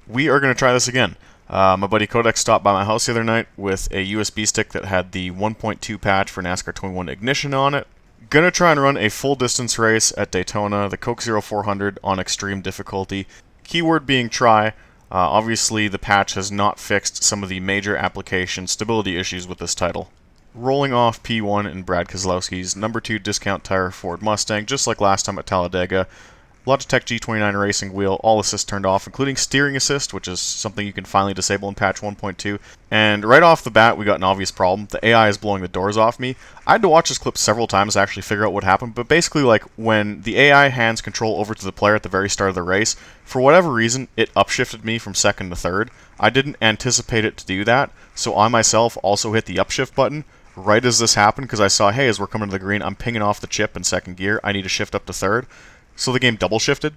we are going to try this again. My buddy Kodak stopped by my house the other night with a USB stick that had the 1.2 patch for NASCAR 21 ignition on it. Gonna try and run a full distance race at Daytona, the Coke Zero 400 on extreme difficulty. Keyword being try. Obviously, the patch has not fixed some of the major application stability issues with this title. Rolling off P1 in Brad Keselowski's number 2 discount tire Ford Mustang, just like last time at Talladega. Logitech G29 racing wheel, all assists turned off, including steering assist, which is something you can finally disable in patch 1.2. And right off the bat, we got an obvious problem. The AI is blowing the doors off me. I had to watch this clip several times to actually figure out what happened, but basically, like, when the AI hands control over to the player at the very start of the race, for whatever reason, it upshifted me from second to third. I didn't anticipate it to do that, so I myself also hit the upshift button right as this happened, because I saw, hey, as we're coming to the green, I'm pinging off the chip in second gear. I need to shift up to third. So the game double shifted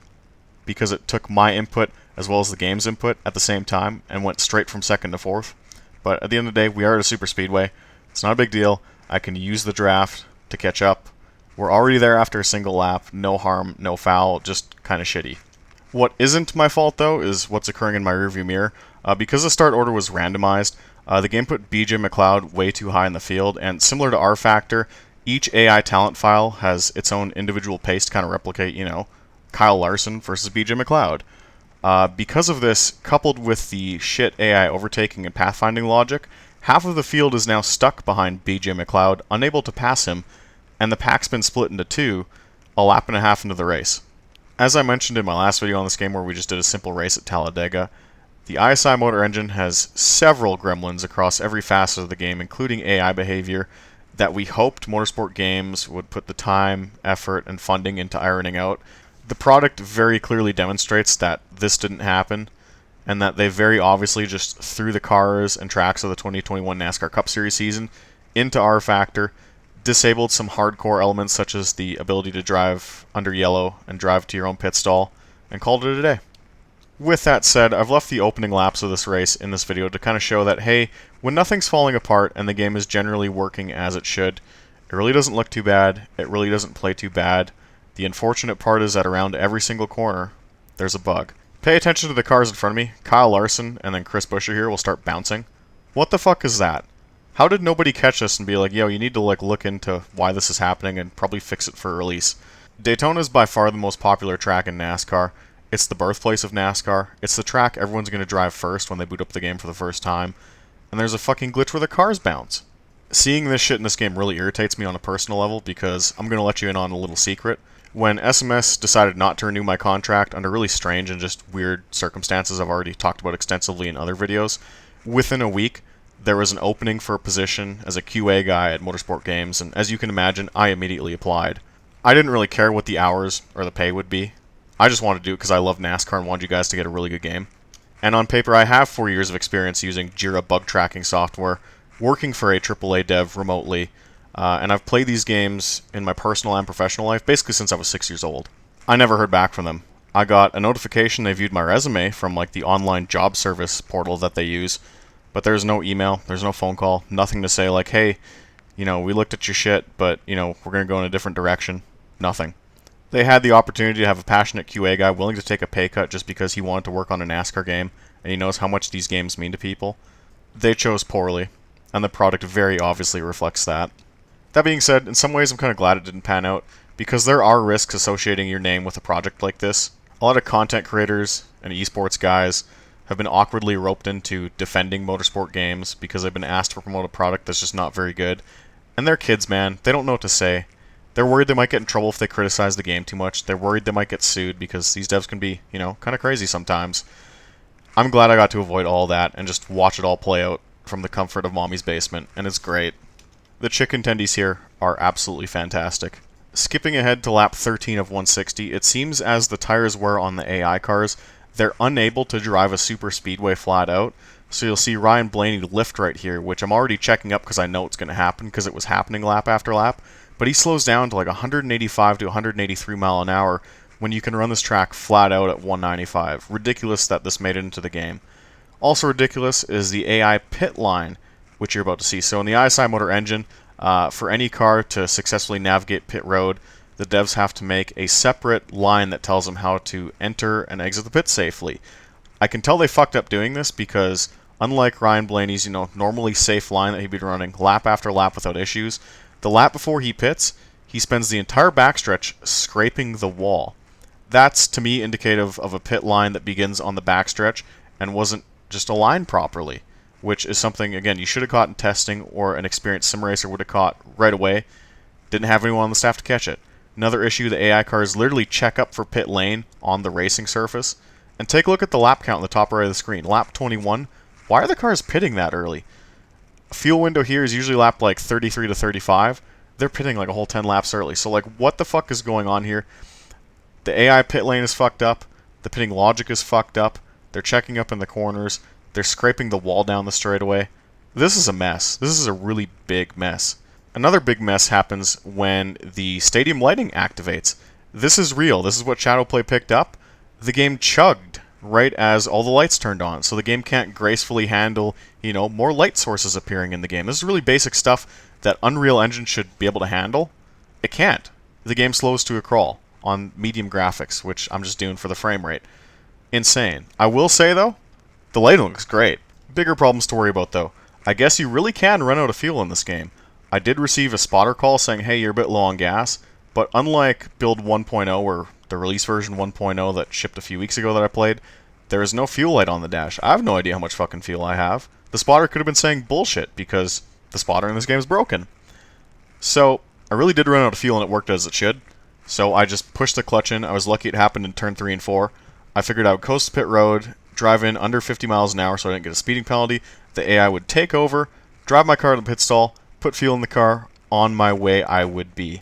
because it took my input as well as the game's input at the same time and went straight from second to fourth. But at the end of the day, we are at a super speedway. It's not a big deal. I can use the draft to catch up. We're already there after a single lap. No harm, no foul, just kind of shitty. What isn't my fault, though, is what's occurring in my rearview mirror. Because the start order was randomized, the game put BJ McLeod way too high in the field, and similar to R Factor, each AI talent file has its own individual pace to kind of replicate, Kyle Larson versus BJ McLeod. Because of this, coupled with the shit AI overtaking and pathfinding logic, half of the field is now stuck behind BJ McLeod, unable to pass him, and the pack's been split into two, a lap and a half into the race. As I mentioned in my last video on this game where we just did a simple race at Talladega, the ISI motor engine has several gremlins across every facet of the game, including AI behavior, that we hoped Motorsport Games would put the time, effort, and funding into ironing out. The product very clearly demonstrates that this didn't happen, and that they very obviously just threw the cars and tracks of the 2021 NASCAR Cup Series season into R Factor, disabled some hardcore elements such as the ability to drive under yellow and drive to your own pit stall, and called it a day. With that said, I've left the opening laps of this race in this video to kind of show that, hey, when nothing's falling apart and the game is generally working as it should, it really doesn't look too bad, it really doesn't play too bad. The unfortunate part is that around every single corner, there's a bug. Pay attention to the cars in front of me. Kyle Larson and then Chris Buescher here will start bouncing. What the fuck is that? How did nobody catch this and be like, yo, you need to look into why this is happening and probably fix it for release? Daytona is by far the most popular track in NASCAR. It's the birthplace of NASCAR. It's the track everyone's going to drive first when they boot up the game for the first time. And there's a fucking glitch where the cars bounce. Seeing this shit in this game really irritates me on a personal level because I'm going to let you in on a little secret. When SMS decided not to renew my contract under really strange and just weird circumstances I've already talked about extensively in other videos, within a week there was an opening for a position as a QA guy at Motorsport Games, and as you can imagine, I immediately applied. I didn't really care what the hours or the pay would be. I just wanted to do it because I love NASCAR and wanted you guys to get a really good game. And on paper, I have 4 years of experience using Jira bug tracking software, working for a AAA dev remotely, and I've played these games in my personal and professional life basically since I was 6 years old. I never heard back from them. I got a notification they viewed my resume from like the online job service portal that they use, but there's no email, there's no phone call, nothing to say like, hey, we looked at your shit, but, we're going to go in a different direction. Nothing. They had the opportunity to have a passionate QA guy willing to take a pay cut just because he wanted to work on a NASCAR game, and he knows how much these games mean to people. They chose poorly, and the product very obviously reflects that. That being said, in some ways I'm kind of glad it didn't pan out, because there are risks associating your name with a project like this. A lot of content creators and esports guys have been awkwardly roped into defending motorsport games because they've been asked to promote a product that's just not very good. And they're kids, man. They don't know what to say. They're worried they might get in trouble if they criticize the game too much. They're worried they might get sued because these devs can be, kind of crazy sometimes. I'm glad I got to avoid all that and just watch it all play out from the comfort of mommy's basement, and it's great. The chicken tendies here are absolutely fantastic. Skipping ahead to lap 13 of 160, it seems as the tires wear on the AI cars, they're unable to drive a super speedway flat out. So you'll see Ryan Blaney lift right here, which I'm already checking up because I know it's going to happen because it was happening lap after lap. But he slows down to like 185 to 183 mile an hour when you can run this track flat out at 195. Ridiculous that this made it into the game. Also ridiculous is the AI pit line, which you're about to see. So in the ISI motor engine, for any car to successfully navigate pit road, the devs have to make a separate line that tells them how to enter and exit the pit safely. I can tell they fucked up doing this because unlike Ryan Blaney's, normally safe line that he'd be running lap after lap without issues, the lap before he pits, he spends the entire backstretch scraping the wall. That's, to me, indicative of a pit line that begins on the backstretch and wasn't just aligned properly, which is something, again, you should have caught in testing or an experienced sim racer would have caught right away. Didn't have anyone on the staff to catch it. Another issue, the AI cars literally check up for pit lane on the racing surface. And take a look at the lap count on the top right of the screen. Lap 21. Why are the cars pitting that early? A fuel window here is usually lapped like 33 to 35. They're pitting like a whole 10 laps early. So like, what the fuck is going on here? The AI pit lane is fucked up. The pitting logic is fucked up. They're checking up in the corners. They're scraping the wall down the straightaway. This is a mess. This is a really big mess. Another big mess happens when the stadium lighting activates. This is real. This is what Shadowplay picked up. The game chugged right as all the lights turned on, so the game can't gracefully handle, more light sources appearing in the game. This is really basic stuff that Unreal Engine should be able to handle. It can't. The game slows to a crawl on medium graphics, which I'm just doing for the frame rate. Insane. I will say, though, the lighting looks great. Bigger problems to worry about, though. I guess you really can run out of fuel in this game. I did receive a spotter call saying, hey, you're a bit low on gas, but unlike Build 1.0 or the release version 1.0 that shipped a few weeks ago that I played, there is no fuel light on the dash. I have no idea how much fucking fuel I have. The spotter could have been saying bullshit because the spotter in this game is broken. So, I really did run out of fuel and it worked as it should. So I just pushed the clutch in. I was lucky it happened in turn 3 and 4. I figured I would coast to pit road, drive in under 50 miles an hour so I didn't get a speeding penalty. The AI would take over, drive my car to the pit stall, put fuel in the car, on my way I would be.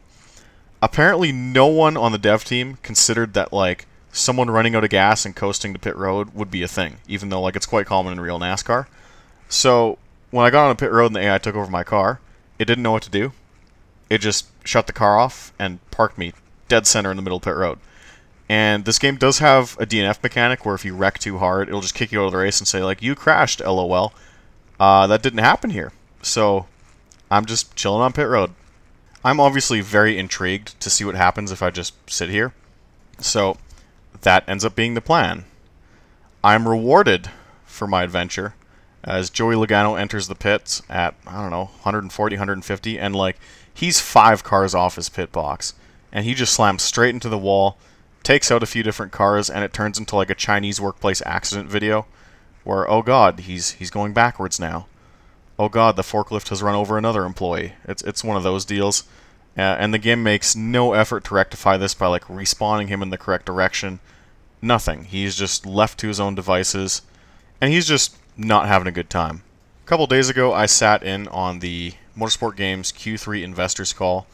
Apparently no one on the dev team considered that someone running out of gas and coasting to pit road would be a thing, even though it's quite common in real NASCAR. So when I got on a pit road and the AI took over my car, it didn't know what to do. It just shut the car off and parked me dead center in the middle of pit road. And this game does have a DNF mechanic where if you wreck too hard, it'll just kick you out of the race and say, you crashed, LOL. That didn't happen here. So I'm just chilling on pit road. I'm obviously very intrigued to see what happens if I just sit here. So that ends up being the plan. I'm rewarded for my adventure as Joey Logano enters the pits at, 140, 150, and he's 5 cars off his pit box. And he just slams straight into the wall, takes out a few different cars, and it turns into a Chinese workplace accident video where, oh god, he's going backwards now. Oh god, the forklift has run over another employee. It's one of those deals. And the game makes no effort to rectify this by respawning him in the correct direction. Nothing. He's just left to his own devices, and he's just not having a good time. A couple days ago, I sat in on the Motorsport Games Q3 investors call.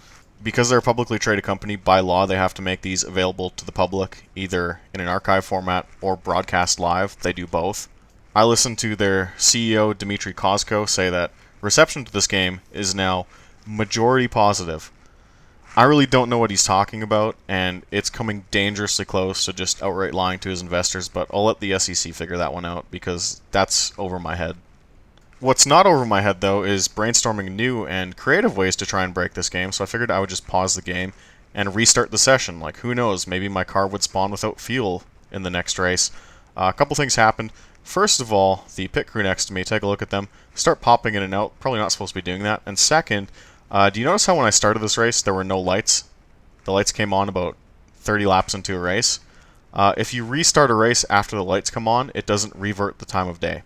Because they're a publicly traded company, by law they have to make these available to the public, either in an archive format or broadcast live. They do both. I listened to their CEO, Dmitry Kozko, say that reception to this game is now majority positive. I really don't know what he's talking about, and it's coming dangerously close to just outright lying to his investors, but I'll let the SEC figure that one out, because that's over my head. What's not over my head, though, is brainstorming new and creative ways to try and break this game, so I figured I would just pause the game and restart the session. Who knows, maybe my car would spawn without fuel in the next race. A couple things happened. First of all, the pit crew next to me, take a look at them, start popping in and out. Probably not supposed to be doing that. And second, do you notice how when I started this race, there were no lights? The lights came on about 30 laps into a race. If you restart a race after the lights come on, it doesn't revert the time of day.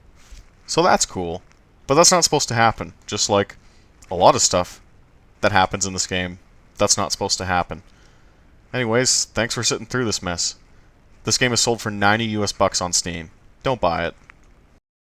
So that's cool. But that's not supposed to happen, just like a lot of stuff that happens in this game. That's not supposed to happen. Anyways, thanks for sitting through this mess. This game is sold for $90 US on Steam. Don't buy it.